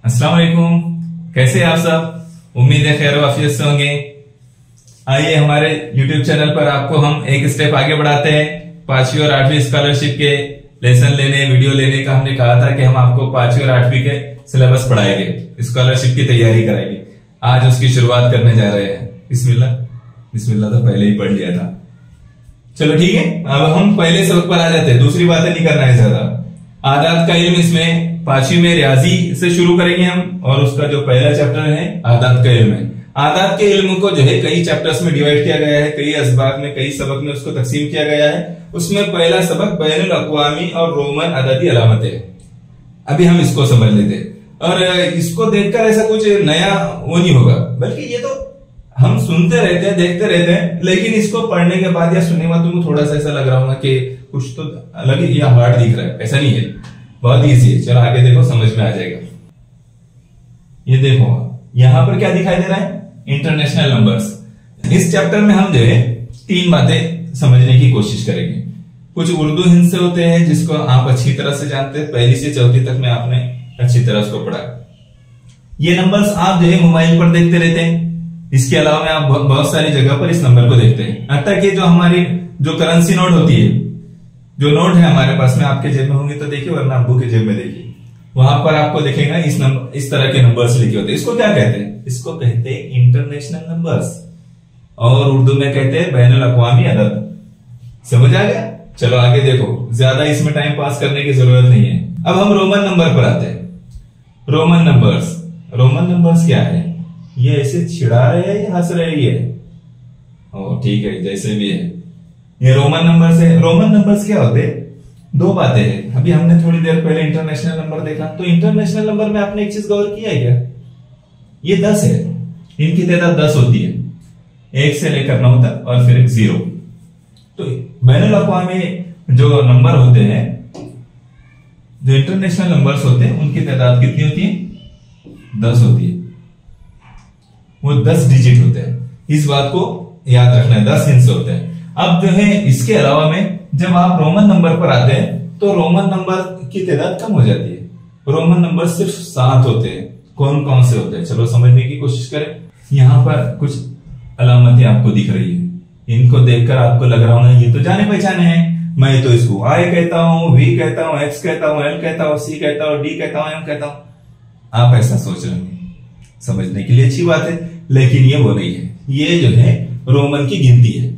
अस्सलाम वालेकुम, कैसे हैं आप सब। उम्मीद है खैर वाफियत से होंगे। आइए हमारे YouTube चैनल पर आपको हम एक स्टेप आगे बढ़ाते हैं। 5वीं और 8वीं स्कॉलरशिप के लेसन लेने, वीडियो लेने का हमने कहा था कि हम आपको 5वीं और 8वीं के सिलेबस पढ़ाएंगे, स्कॉलरशिप की तैयारी कराएंगे। आज उसकी शुरुआत करने जा रहे हैं। बिस्मिल्लाह। बिस्मिल्लाह तो पहले ही पढ़ लिया था। चलो ठीक है, अब हम पहले सबक पर आ जाते हैं। दूसरी बातें नहीं करना है ज्यादा। आदात का इल्म इसमें 5वीं में रियाजी से शुरू करेंगे हम, और उसका जो पहला चैप्टर है आदात का इल्म है। आदात के इल्म को जो है कई चैप्टर्स में डिवाइड किया गया है, कई असबाक में, कई सबक में उसको तकसीम किया गया है। उसमें पहला सबक बैनुल अक़वामी और रोमन अददी अलामतें। अभी हम इसको समझ लेते हैं, और इसको देखकर ऐसा कुछ नया वो नहीं होगा, बल्कि ये तो हम सुनते रहते हैं, देखते रहते हैं, लेकिन इसको पढ़ने के बाद या सुनने के बाद तुमको थोड़ा सा ऐसा लग रहा होगा कि कुछ तो अलग ही या हार्ड दिख रहा है। ऐसा नहीं है, बहुत इजी है। चलो आगे देखो, समझ में आ जाएगा। ये देखो यहां पर क्या दिखाई दे रहा है, इंटरनेशनल नंबर्स। इस चैप्टर में हम जो है 3 बातें समझने की कोशिश करेंगे। कुछ उर्दू हिंद से होते हैं जिसको आप अच्छी तरह से जानते हैं, 1 से 4 तक में आपने अच्छी तरह उसको पढ़ा। ये नंबर्स आप जो है मोबाइल पर देखते रहते हैं। इसके अलावा में आप बहुत सारी जगह पर इस नंबर को देखते हैं। हत्ता कि जो हमारी जो करेंसी नोट होती है, जो नोट है हमारे पास में, आपके जेब में होंगे तो देखिए, वरना अब्बू के जेब में देखिए, वहां पर आपको देखेगा इस तरह के नंबर्स लिखे होते हैं। इसको क्या कहते हैं? इसको कहते हैं इंटरनेशनल नंबर्स, और उर्दू में कहते हैं बैनुल अक़वामी अदद। समझ आ गया? चलो आगे देखो, ज्यादा इसमें टाइम पास करने की जरूरत नहीं है। अब हम रोमन नंबर पर आते हैं। Roman numbers. रोमन नंबर्स क्या है? ये ऐसे छिड़ा रहे हैं या हंस रही है? ओ ठीक है, जैसे भी है। ये रोमन नंबर्स है। रोमन नंबर्स क्या होते हैं? 2 बातें हैं। अभी हमने थोड़ी देर पहले इंटरनेशनल नंबर देखा, तो इंटरनेशनल नंबर में आपने एक चीज गौर किया है क्या? ये 10 है, इनकी तादाद 10 होती है, 1 से लेकर 9 तक, और फिर 0। तो बैनुल अक़वामी जो नंबर होते हैं, जो इंटरनेशनल नंबर्स होते हैं, उनकी तादाद कितनी होती है? 10 होती है। वो 10 डिजिट होते हैं। इस बात को याद रखना है, 10 हिस्से होते हैं। अब जो है इसके अलावा में जब आप रोमन नंबर पर आते हैं तो रोमन नंबर की तादाद कम हो जाती है। रोमन नंबर सिर्फ 7 होते हैं। कौन कौन से होते हैं, चलो समझने की कोशिश करें। यहां पर कुछ अलामतें आपको दिख रही है। इनको देखकर आपको लग रहा होगा ये तो जाने पहचाने हैं। मैं तो इसको आई कहता हूं, वी कहता हूं, एक्स कहता हूं, एल कहता हूं, सी कहता हूं, डी कहता हूं, एम कहता हूं। आप ऐसा सोच रहे हैं, समझने के लिए अच्छी बात है, लेकिन ये वो नहीं है। ये जो है रोमन की गिनती है।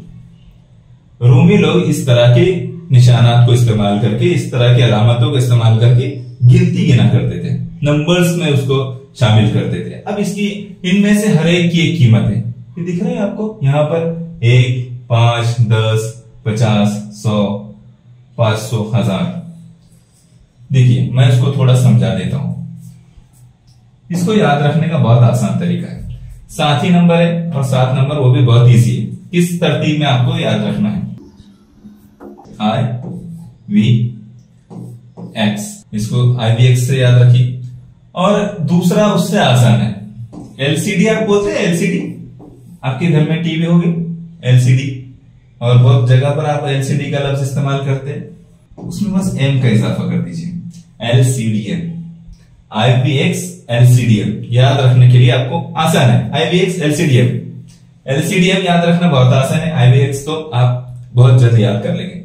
रोमी लोग इस तरह के निशानात को इस्तेमाल करके, इस तरह की अलामतों को इस्तेमाल करके गिनती गिना करते थे, नंबर्स में उसको शामिल करते थे। अब इसकी इनमें से हर एक की एक कीमत है। ये दिख रहा है आपको यहां पर 1, 5, 10, 50, 100, 500, 1000। देखिए मैं इसको थोड़ा समझा देता हूं। इसको याद रखने का बहुत आसान तरीका है। 7 ही नंबर है, और 7 नंबर वो भी बहुत इजी है। किस तरतीब में आपको याद रखना है? आई वी एक्स, इसको IVX से याद रखिए। और दूसरा उससे आसान है, LCD। आप बोलते हैं LCD, आपके घर में टीवी होगी LCD, और बहुत जगह पर आप LCD का लफ्ज इस्तेमाल करते हैं। उसमें बस M का इजाफा कर दीजिए, LCDM। IVX LCDM याद रखने के लिए आपको आसान है। IVX LCDM याद रखना बहुत आसान है। IVX तो आप बहुत जल्द याद कर लेंगे।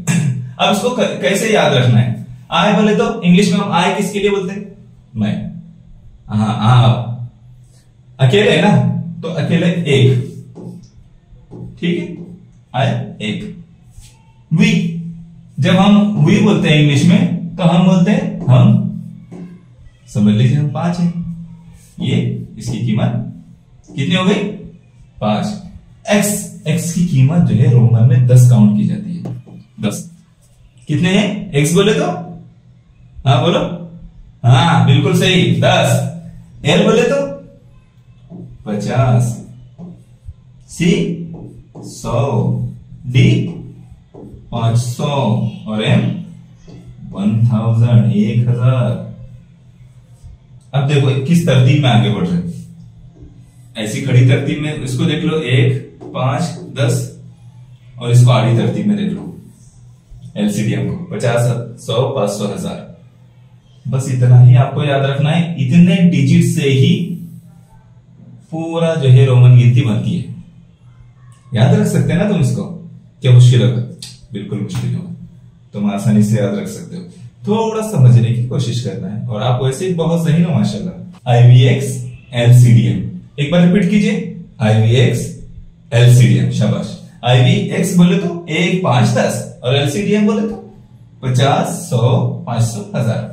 अब इसको कैसे याद रखना है? आई बोले तो इंग्लिश में हम आई किसके लिए बोलते हैं? मैं। हाँ, आप अकेले ना, तो अकेले 1, ठीक है, आई 1। वी, जब हम वी बोलते हैं इंग्लिश में, तो हम बोलते हैं हम। समझ लीजिए हम 5 है। ये इसकी कीमत कितनी हो गई? 5। एक्स की कीमत जो है रोमन में 10 काउंट की जाती है। 10 कितने हैं? एक्स बोले तो हाँ बोलो, हाँ बिल्कुल सही, 10। एल बोले तो 50, सी 100, डी 500, और एम 1000, 1000। अब देखो किस तरतीब में आगे बढ़ रहे हैं। ऐसी खड़ी तरतीब में इसको देख लो, 1, 5, 10, और इसको आड़ी तरतीब में देख लो। LCDM को 50, 100, 500, 1000। बस इतना ही आपको याद रखना है, इतने डिजिट से ही पूरा जो है रोमन गिनती बनती है। याद रख सकते हैं ना तुम इसको? क्या मुश्किल होगा? बिल्कुल मुश्किल होगा, तुम आसानी से याद रख सकते हो। थोड़ा समझने की कोशिश करना है, और आप वैसे ही बहुत सही हो माशाल्लाह। IVX LCDM, एक बार रिपीट कीजिए, IVX LCDM, शाबाश। IVX बोले तो 1, 5, 10, और LCDM बोले तो 50, 100, 500, 1000।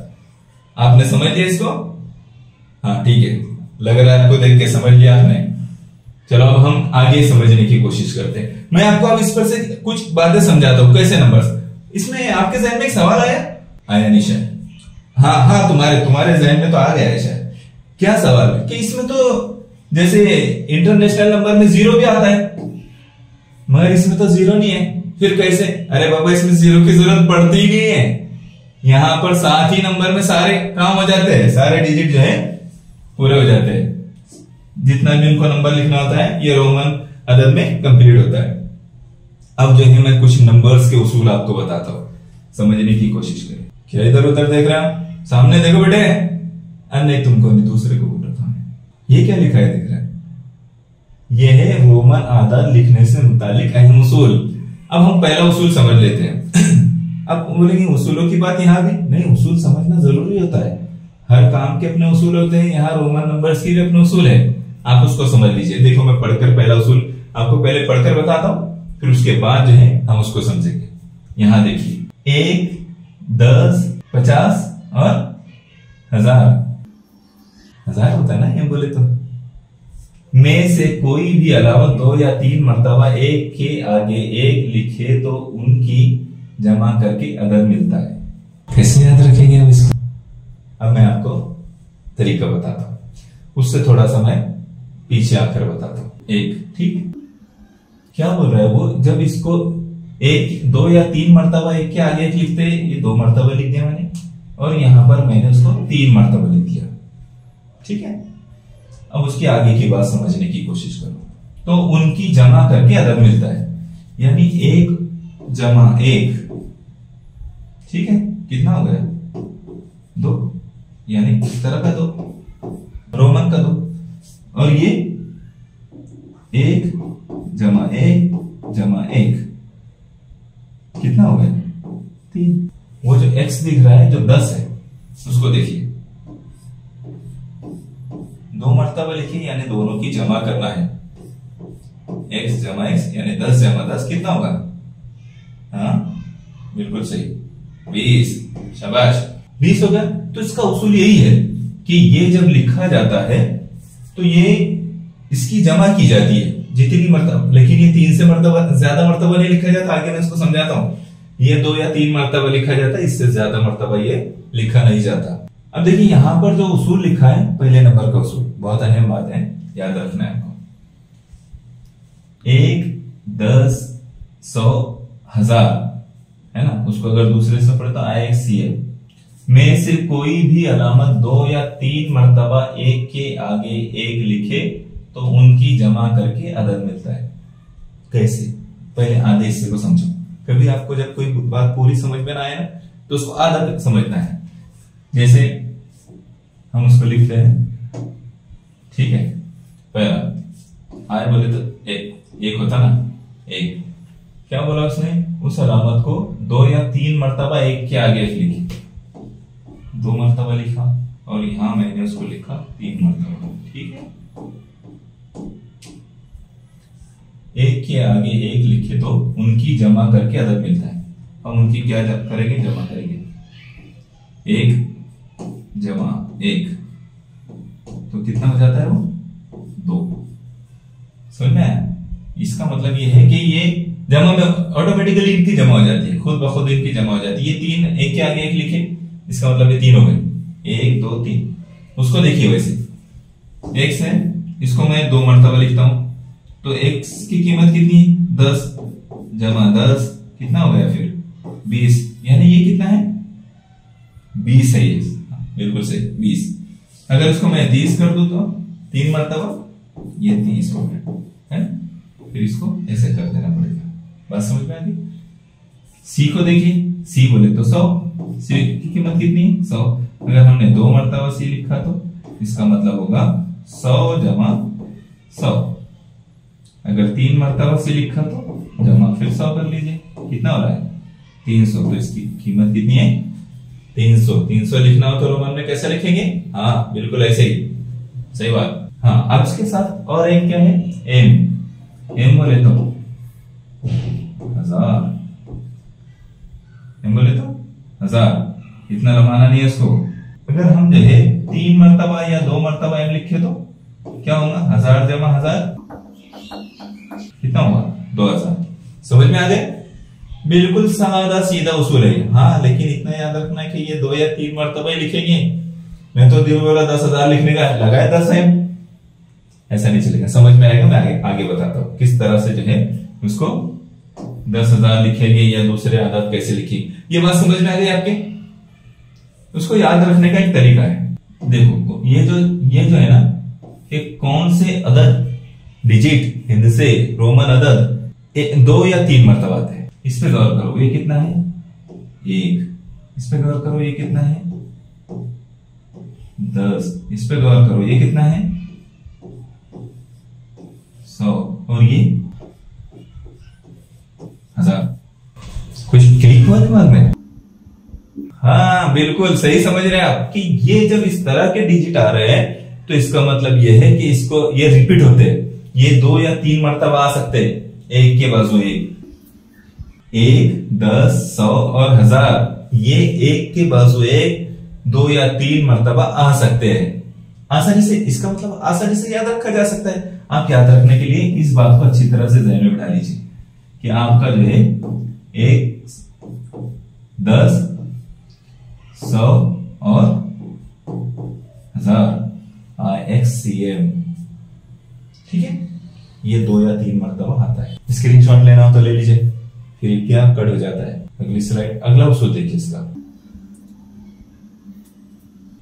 आपने समझ लिया इसको? हाँ ठीक है, लग रहा है आपको देख के समझ लिया आपने। चलो अब हम आगे समझने की कोशिश करते हैं। मैं आपको अब इस पर से कुछ बातें समझाता हूं, कैसे नंबर्स। इसमें आपके जहन में एक सवाल आया निशा? हाँ, तुम्हारे जहन में तो आ गया है शायद। क्या सवाल है कि इसमें तो जैसे इंटरनेशनल नंबर में 0 भी आता है, मगर इसमें तो 0 नहीं है, फिर कैसे? अरे बाबा, इसमें 0 की जरूरत पड़ती ही नहीं है। यहां पर साथ ही नंबर में सारे काम हो जाते हैं, सारे डिजिट जो है पूरे हो जाते हैं। जितना भी उनको नंबर लिखना होता है ये रोमन अदद में कंप्लीट होता है। अब जो है मैं कुछ नंबर्स के उसूल आपको बताता हूं, समझने की कोशिश करें। क्या इधर उधर देख रहे हैं? सामने देखो बेटे। नहीं, तुमको नहीं, दूसरे को बोल रहा था। ये क्या लिखा है दिख रहा है? ये है रोमन आदद लिखने से मुतालिक अहम उसूल। अब हम पहला उसूल समझ लेते हैं। अब बोलेंगे उसूलों की बात यहां भी नहीं, उसूल समझना जरूरी होता है। हर काम के अपने उसूल होते हैं, यहाँ रोमन नंबर्स के भी अपने उसूल है, आप उसको समझ लीजिए। देखो मैं पढ़कर पहला उसूल आपको पहले पढ़कर बताता हूं, फिर उसके बाद जो है हम उसको समझेंगे। यहां देखिए, 1, 10, 50 और 1000 होता है ना ये बोले तो। में से कोई भी अलावा 2 या 3 मर्तबा 1 के आगे 1 लिखे तो उनकी जमा करके अदद मिलता है। कैसे याद रखेंगे हम इसको? अब मैं आपको तरीका बताता हूं, उससे थोड़ा सा मैं पीछे आकर बताता हूं। 1, ठीक है? क्या बोल रहा है वो? जब इसको 1, 2 या 3 मर्तबा 1 के आगे 1 लिखते, ये 2 मर्तबा लिख दिया मैंने, और यहां पर मैंने उसको 3 मर्तबा लिख दिया, ठीक है? अब उसके आगे की बात समझने की कोशिश करो। तो उनकी जमा करके अदद मिलता है, यानी 1 जमा 1, ठीक है? कितना हो गया? 2, यानी इस तरह का 2, रोमन का 2, और ये 1 जमा 1 जमा 1 कितना हो गया? 3। वो जो x दिख रहा है जो 10 है उसको देखिए, 2 मर्तबा लिखिए, यानी दोनों की जमा करना है। x जमा x यानी 10 जमा 10 कितना होगा? हाँ बिल्कुल सही, 20। शाबाश, 20 हो गया। तो इसका उसूल यही है कि ये जब लिखा जाता है तो ये इसकी जमा की जाती है जितनी मर्तबा, लेकिन ये 3 से मर्तबा ज्यादा मर्तबा नहीं लिखा जाता। आगे मैं इसको समझाता हूं। ये 2 या 3 मर्तबा लिखा जाता है, इससे ज्यादा मर्तबा ये लिखा नहीं जाता। अब देखिए यहां पर जो उसूल लिखा है, पहले नंबर का उसूल, बहुत अहम बात है, याद रखना है आपको। 1, 10, 100, 1000 है ना, उसको अगर दूसरे से पढ़े तो IXCL में से कोई भी अलामत 2 या 3 मर्तबा 1 के आगे 1 लिखे तो उनकी जमा करके अदद मिलता है। कैसे? पहले आधे हिस्से को समझो। कभी आपको जब कोई बात पूरी समझ में ना आए ना तो उसको आधा तक समझना है। जैसे हम उसको लिखते हैं, ठीक है? पहला आए बोले तो एक होता ना, 1। क्या बोला उसने? उस अलामत को 2 या 3 मर्तबा 1 के आगे 1 लिखी, 2 मर्तबा लिखा, और यहां मैंने उसको लिखा 3 मर्तबा, ठीक है? 1 के आगे 1 लिखे तो उनकी जमा करके अदद मिलता है। हम उनकी क्या करेंगे? जमा करेंगे। 1 जमा 1 तो कितना हो जाता है? वो 2। समझ में आया? इसका मतलब ये है कि ये जमा में ऑटोमेटिकली इनकी जमा हो जाती है, खुद ब खुद इनकी जमा हो जाती है। ये 3 1 के आगे 1 लिखे, इसका मतलब ये 3 हो गए, 1 2 3। उसको देखिए वैसे x है, इसको मैं 2 मर्तबा लिखता हूं तो x की कीमत कितनी है? 10 जमा 10 कितना हो गया फिर? 20, यानी ये कितना है? 20 है ये, बिल्कुल सही 20। अगर इसको मैं 30 कर दूं तो 3 मर्तबा ये 30 हो गया, है ना? फिर इसको ऐसे कर देना पड़ेगा। बात समझ में आ गई? सी को देखिए, सी बोले तो 100, सी की कीमत कितनी है 100। अगर हमने 2 मरतबा सी लिखा तो इसका मतलब होगा 100 जमा 100। अगर 3 मरतबा सी लिखा तो जमा फिर 100 कर लीजिए, कितना हो रहा है 300। तो इसकी कीमत कितनी है 300। 300 लिखना हो तो रोमन में कैसे लिखेंगे, हाँ बिल्कुल ऐसे ही, सही बात। हाँ अब इसके साथ और एक क्या है एम बोले तो 1000, एम बोले तो 1000, इतना लंबाना नहीं है इसको। अगर हम जो है 3 मरतबा या 2 मरतबा एम लिखे तो क्या होगा 1000 जमा 1000 कितना होगा 2000। समझ में आ गए, बिल्कुल सादा सीधा उसूल है। हाँ लेकिन इतना याद रखना कि ये 2 या 3 मरतबा ही लिखेंगे। मैं तो दिन बोला 10,000 लिखने का लगाया 10 एम, ऐसा नहीं चलेगा। समझ में आएगा, मैं आगे बताता हूँ किस तरह से जो है उसको 10,000 लिखेंगे या दूसरे आदत कैसे लिखेंगे। ये बात समझ में आ गई आपके, उसको याद रखने का एक तरीका है। देखो ये जो है ना कि कौन से अदद डिजिट हिंद से रोमन अदद 2 या 3 मरतबा आते हैं, इस पे गौर करो। ये कितना है 1, इस पे गौर करो ये कितना है 10, इस पे गौर करो ये कितना है 100, और ये 1000। कुछ क्लिक हुआ दिमाग में? हाँ बिल्कुल सही समझ रहे हैं आप कि ये जब इस तरह के डिजिट आ रहे हैं तो इसका मतलब ये है कि इसको ये रिपीट होते हैं। ये 2 या 3 मरतबा आ सकते हैं, एक के बाजू एक, 1, 10, 100 और 1000। ये एक के बाजू एक 2 या 3 मरतबा आ सकते हैं आसानी से। इसका मतलब आसानी से याद रखा जा सकता है। आप याद रखने के लिए इस बात को अच्छी तरह से ध्यान में बिठा लीजिए कि आपका जो है 1, 10, 100 और 1000 IXCM, ठीक है। ये 2 या 3 मरतबा आता है। स्क्रीनशॉट लेना हो तो ले लीजिए, फिर क्या कट हो जाता है। अगली स्लाइड, अगला उसूल देखिए इसका।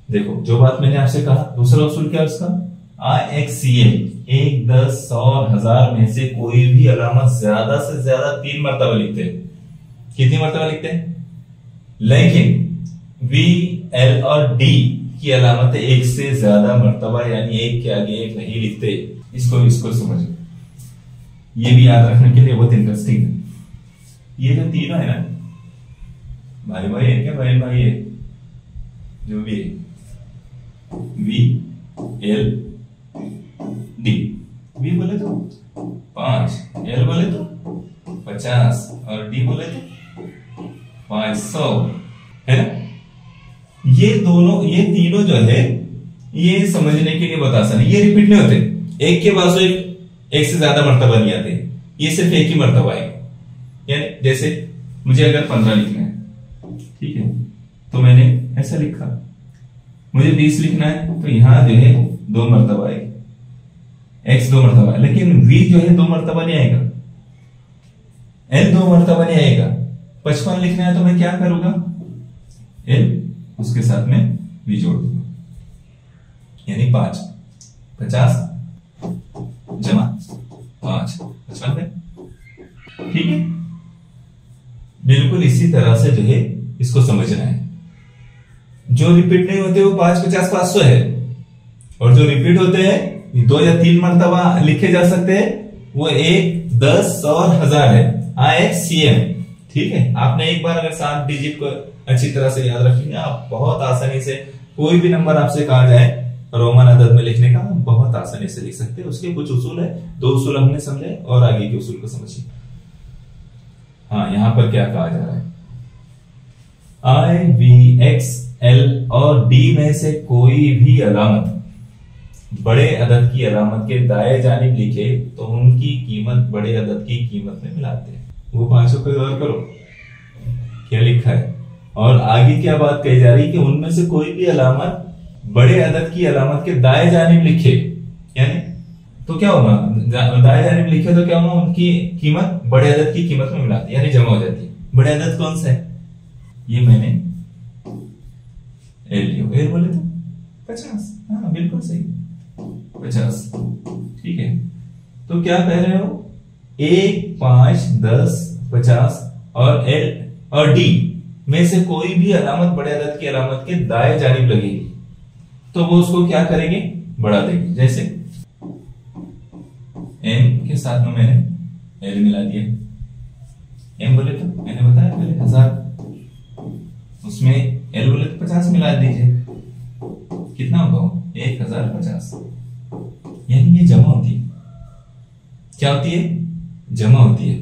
देखो जो बात मैंने आपसे कहा, दूसरा उसूल क्या है उसका IXCM, 1, 10, 100 और 1000 में से कोई भी अलामत ज्यादा से ज्यादा 3 मरतबा लिखते हैं। कितनी मरतबा लिखते हैं? लेकिन V, L और D की अलामत 1 से ज्यादा मरतबा यानी 1 के आगे 1 नहीं लिखते। इसको समझो, ये भी याद रखने के लिए बहुत इंटरेस्टिंग है। ये जो तीनों है ना, भाई भाई है क्या, बहन भाई है, जो भी है, V, L, D। V बोले तो 5, L बोले तो 50 और D बोले तो 500, है ना। ये तीनों जो है ये समझने के लिए बता सकते, ये रिपीट नहीं होते, एक के बाजू एक से ज्यादा मर्तबा नहीं आते, ये सिर्फ एक ही मर्तबा है। यानी जैसे मुझे अगर 15 लिखना है, ठीक है, तो मैंने ऐसा लिखा। मुझे 20 लिखना है तो यहां जो है 2 मर्तबा है, x 2 मर्तबा है, लेकिन v जो है 2 मर्तबा नहीं आएगा, l 2 मर्तबा नहीं आएगा। 55 लिखना है तो मैं क्या करूंगा, l उसके साथ में v जोड़ दूंगा, यानी 5, 50 जमा 5, 55 में, ठीक है। बिल्कुल इसी तरह से जो है इसको समझना है। जो रिपीट नहीं होते वो 5, 50, 500 है, और जो रिपीट होते हैं 2 या 3 मरतबा लिखे जा सकते हैं, वो 1, 10, 100 और 1000 है, IXCM, ठीक है। आपने एक बार अगर 7 डिजिट को अच्छी तरह से याद रखेंगे, आप बहुत आसानी से कोई भी नंबर आपसे कहा जाए रोमन अदद में लिखने का, बहुत आसानी से लिख सकते हैं। उसके कुछ उसूल है, 2 उसूल हमने समझे और आगे के उसूल को समझिए। हाँ, यहां पर क्या कहा जा रहा है, I, V, X, L और D में से कोई भी अलामत बड़े अदद की अलामत के दाएं जानिब लिखे तो उनकी कीमत बड़े अदद की कीमत में मिलाते हैं। वो 500 पे गौर करो क्या लिखा है, और आगे क्या बात कही जा रही है कि उनमें से कोई भी अलामत बड़े अदद की अलामत के दाएं जानिब लिखे, यानी तो क्या होगा, दाएं जानिब लिखे तो क्या होगा, उनकी कीमत बड़े अदद की कीमत में मिलाती है, यानी जमा हो जाती है। बड़े अदद कौन सा है, ये मैंने एल बोले तो 50, हाँ बिल्कुल सही, 50, ठीक है। तो क्या कह रहे हो, 1, 5, 10, 50 और एल और डी, में से कोई भी अलामत बड़े अदद की अलामत के दाएं जानिब लगेगी तो वो उसको क्या करेंगे, बढ़ा देंगे। जैसे m के साथ में मैंने l मिला दिया, m बोले तो मैंने बताया पहले 1000, उसमें l बोले तो 50 मिला दीजिए, कितना होगा 1050। यानी ये जमा होती है, क्या होती है, जमा होती है।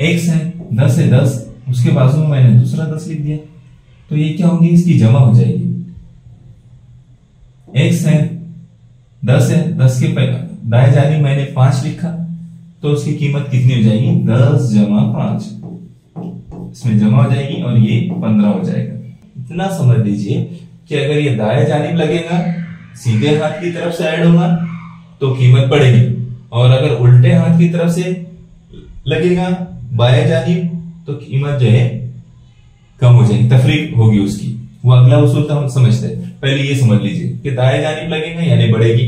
1 से 10 से 10, उसके बाजू में मैंने दूसरा 10 लिख दिया, तो ये क्या होंगी, इसकी जमा हो जाएगी। 1 से 10 है, 10 के दाएं जानिब मैंने 5 लिखा, तो उसकी कीमत कितनी हो जाएगी, 10 जमा 5, इसमें जमा हो जाएगी और ये 15 हो जाएगा। इतना समझ लीजिए कि अगर ये दाएं जानिब लगेगा, सीधे हाथ की तरफ से ऐड होगा तो कीमत बढ़ेगी, और अगर उल्टे हाथ की तरफ से लगेगा बाएं जानिब तो कीमत जो है कम हो जाएगी, तफरीक होगी उसकी। वो अगला उसूल तो हम समझते हैं, पहले ये समझ लीजिए कि दाएं जानिब लगेगा यानी बढ़ेगी,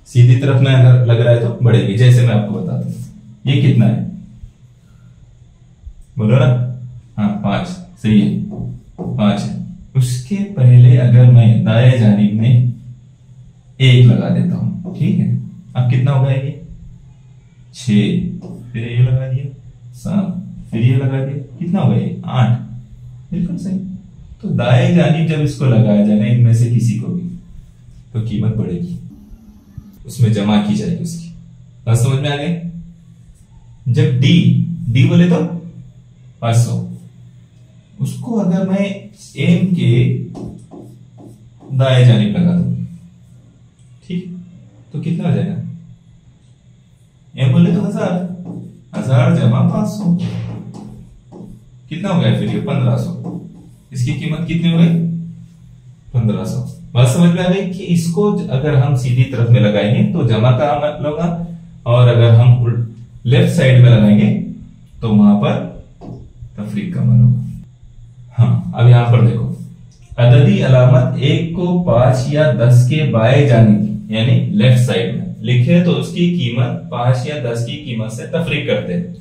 सीधी तरफ में अगर लग रहा है तो बढ़ेगी। जैसे मैं आपको बताता हूं, ये कितना है, बोलो ना, हाँ 5, सही है, 5 है। उसके पहले अगर मैं दाएं जानिब में 1 लगा देता हूं, ठीक है, अब कितना होगा ये 6, फिर ये लगा दिया 7, फिर ये लगा दिया, कितना होगा ये 8, बिल्कुल सही। तो दाएं जानिब जब इसको लगाया जाएगा इनमें से किसी को भी, तो कीमत बढ़ेगी, उसमें जमा की जाएगी उसकी। बात समझ में आ गई। जब डी बोले तो 500, उसको अगर मैं एम के दाएं जानिब लगा दूं, ठीक, तो कितना हो जाएगा, एम बोले तो 1000 जमा 500, कितना हो गया फिर ये 1500। इसकी कीमत कितनी हो गई, 1500। बात समझ में आ गई कि इसको अगर हम सीधी तरफ में लगाएंगे तो जमा का मतलब होगा, और अगर हम लेफ्ट साइड में लगाएंगे तो वहां पर तफरीक का अमल होगा। हाँ, अब यहां पर देखो, अददी अलामत 1 को 5 या 10 के बाएं जानिब यानी लेफ्ट साइड में लिखे तो उसकी कीमत 5 या 10 की कीमत से तफरीक करते हैं।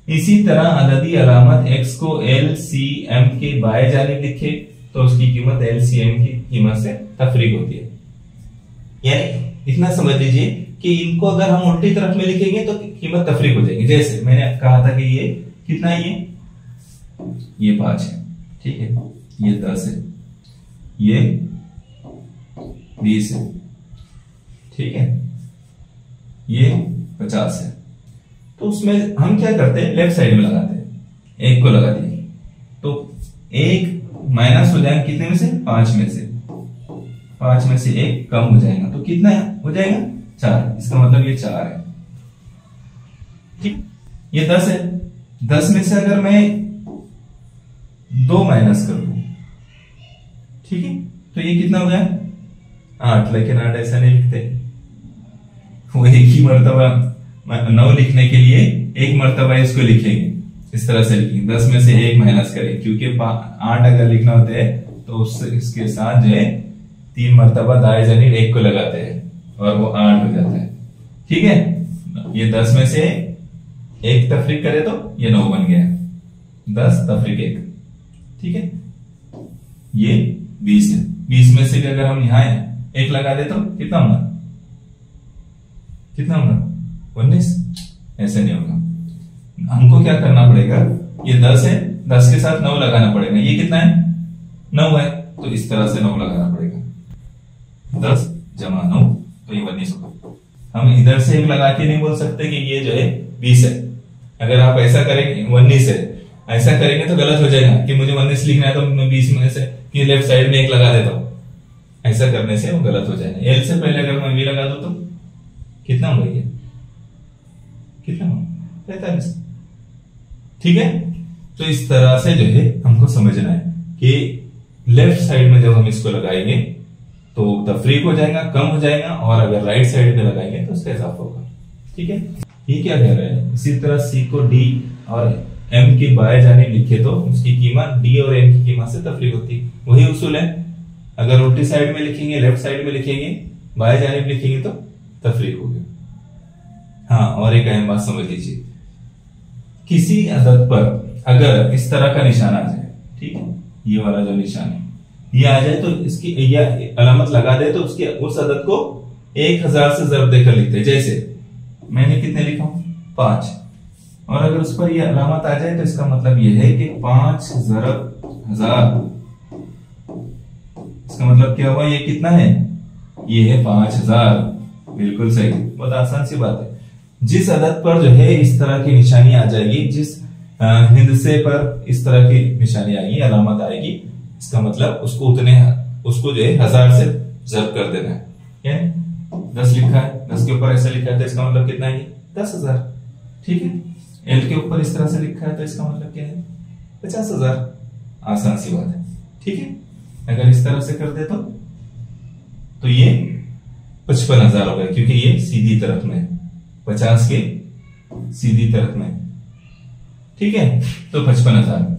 इसी तरह अददी अलामत x को LCM के बाएं जानिब लिखे तो उसकी कीमत LCM की कीमत से तफरीक होती है। यानी इतना समझ लीजिए कि इनको अगर हम उल्टी तरफ में लिखेंगे तो कीमत तफरीक हो जाएगी। जैसे मैंने कहा था कि ये कितना है, ये 5 है, ठीक है, ये 10 है, ये 20 है, ठीक है, ये 50 है। तो उसमें हम क्या करते हैं, लेफ्ट साइड में लगाते हैं, 1 को लगा दिए तो 1 माइनस हो जाएगा कितने में से, 5 में से, 5 में से 1 कम हो जाएगा तो कितना हो जाएगा, 4। इसका मतलब ये 4 है, ठीक। ये 10 है, 10 में से अगर मैं 2 माइनस कर दूं, ठीक है, तो ये कितना हो गया 8। लेकिन 8 ऐसा नहीं लिखते, वो एक ही मर्तबा 9 लिखने के लिए 1 मर्तबा इसको लिखेंगे, इस तरह से लिखेंगे, 10 में से 1 माइनस करें, क्योंकि 8 अगर लिखना होता है तो उससे इसके साथ जो है 3 मर्तबा दाएं जानिब 1 को लगाते हैं और वो 8 हो जाता है, ठीक है। ये 10 में से 1 तफरीक करे तो ये 9 बन गया, 10 तफरीक 1, ठीक है। ये 20 है, 20 में से भी अगर हम यहां 1 लगा दे तो कितना होगा, कितना होगा 19। ऐसे नहीं होगा, हमको क्या करना पड़ेगा, ये 10 है, 10 के साथ 9 लगाना पड़ेगा, ये कितना है 9 है, तो इस तरह से 9 लगाना पड़ेगा, 10 जमा 9 तो ये 19 होगा। हम इधर से 1 लगा के नहीं बोल सकते कि ये जो है 20 है। अगर आप ऐसा करेंगे 19 है, ऐसा करेंगे तो गलत हो जाएगा कि मुझे 19 लिखना है तो मैं 20 में से कि लेफ्ट साइड में 1 लगा देता हूं, ऐसा करने से वो गलत हो जाएगा। एल से पहले अगर मैं वी लगा दूं तो कितना होगा, ये कितना होगा 45, ठीक है। तो इस तरह से जो है हमको समझना है कि लेफ्ट साइड में जब हम इसको लगाएंगे तो तफरीक हो जाएगा, कम हो जाएगा, और अगर राइट साइड में लगाएंगे तो उसका इजाफा होगा, ठीक है। ये क्या कह रहे हैं, इसी तरह सी को डी और एम की बाएं जानिब लिखे तो उसकी कीमत डी और एम की कीमत से तफरीक होती है। वही उसूल है, अगर उल्टी साइड में लिखेंगे, लेफ्ट साइड में लिखेंगे, बाएं जानिब लिखेंगे तो तफरीक होगी। हाँ, और एक अहम बात समझ लीजिए, किसी अदद पर अगर इस तरह का निशान आ जाए, ठीक है, ये वाला जो निशान है ये आ जाए तो इसकी ये अलामत लगा दे, तो उसके उस अदद को 1000 से ज़रब देकर लिखते हैं। जैसे मैंने कितने लिखा हूं 5, और अगर उस पर ये अलामत आ जाए तो इसका मतलब ये है कि 5 ज़रब 1000, इसका मतलब क्या हुआ, ये कितना है, ये है 5000। बिल्कुल सही, बहुत आसान सी बात है। जिस अदद पर जो है इस तरह की निशानी आ जाएगी, जिस हिंदसे पर इस तरह की निशानी आएगी, अलामत आएगी, इसका मतलब उसको जो है 1000 से ज़रब कर देना है। यानी 10 लिखा है, 10 के ऊपर ऐसा लिखा है तो इसका मतलब कितना है, 10,000। ठीक है, एल के ऊपर इस तरह से लिखा है तो इसका मतलब क्या है, 50,000। आसान सी बात है। ठीक है, अगर इस तरह से कर दे तो ये 55,000 हो गया, क्योंकि ये सीधी तरफ में है, 50 के सीधी तरफ में। ठीक है, तो 55,000।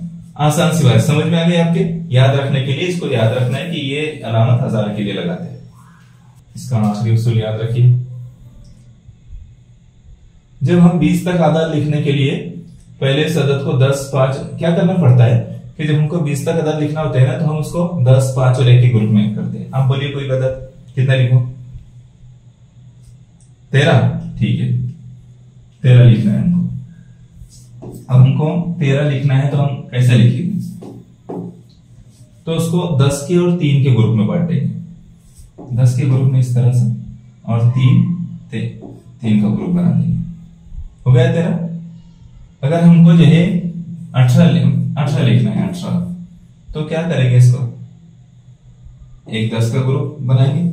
आसान सी बात, समझ में आ गई आपके। याद रखने के लिए इसको याद रखना है कि ये अलामत 1000 के लिए लगाते हैं। इसका आखिरी उसूल याद रखिए, जब हम 20 तक आदाद लिखने के लिए पहले इस अदद को 10, 5 क्या करना पड़ता है कि जब हमको 20 तक अदद लिखना होता है ना, तो हम उसको 10, 5 और 1 के ग्रुप में करते हैं। आप बोलिए कोई अदद कितना लिखो, 13। ठीक है, 13 लिखना है हमको। अब हमको 13 लिखना है तो हम कैसे लिखेंगे, तो उसको 10 के और 3 के ग्रुप में बांटेंगे। 10 के ग्रुप में इस तरह से, और 3 का ग्रुप बना देंगे। हो गया 13। अगर हमको जो है 18 लिखना है, 18, तो क्या करेंगे, इसको एक 10 का ग्रुप बनाएंगे।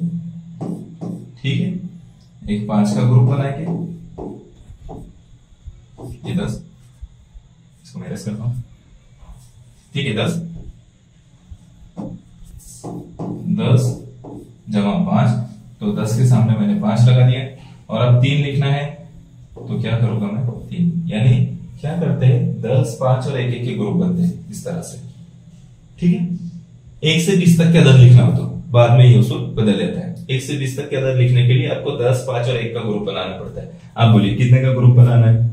ठीक है, एक 5 का ग्रुप बनाएंगे, ये 10, इसको मैं करता हूं। ठीक है, 10 जमा 5, तो 10 के सामने मैंने 5 लगा दिया। और अब 3 लिखना है तो क्या करूंगा मैं, 3। यानी क्या करते हैं, 10, 5 और 1 के ग्रुप बनते हैं इस तरह से। ठीक है, 1 से 20 तक के अदद लिखना हो तो बाद में ये उसूल बदल जाता है। 1 से 20 तक के अदद लिखने के लिए आपको 10, 5 और 1 का ग्रुप बनाना पड़ता है। आप बोलिए कितने का ग्रुप बनाना है।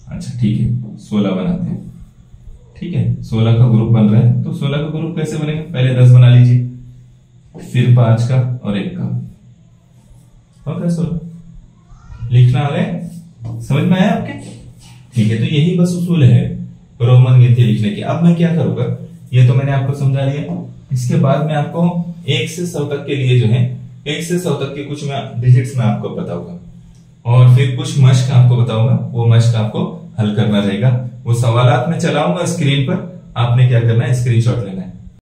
अच्छा ठीक है, 16 बनाते हैं। ठीक है, 16 का ग्रुप बन रहा है, तो 16 का ग्रुप कैसे बनेगा, पहले 10 बना लीजिए, फिर 5 का और 1 का, और 16 लिखना आ गया। समझ में आया आपके। ठीक है, तो यही बस उसूल है रोमन गिनती लिखने की। अब मैं क्या करूंगा, ये तो मैंने आपको समझा दिया। इसके बाद में आपको 1 से 100 तक के लिए जो है 1 से 100 तक के कुछ मैं डिजिट्स में आपको बताऊंगा, और फिर कुछ मश्क आपको बताऊंगा। वो मश्क आपको हल करना रहेगा। वो सवालात में चलाऊंगा स्क्रीन पर, आपने क्या करना है, स्क्रीनशॉट लेना है।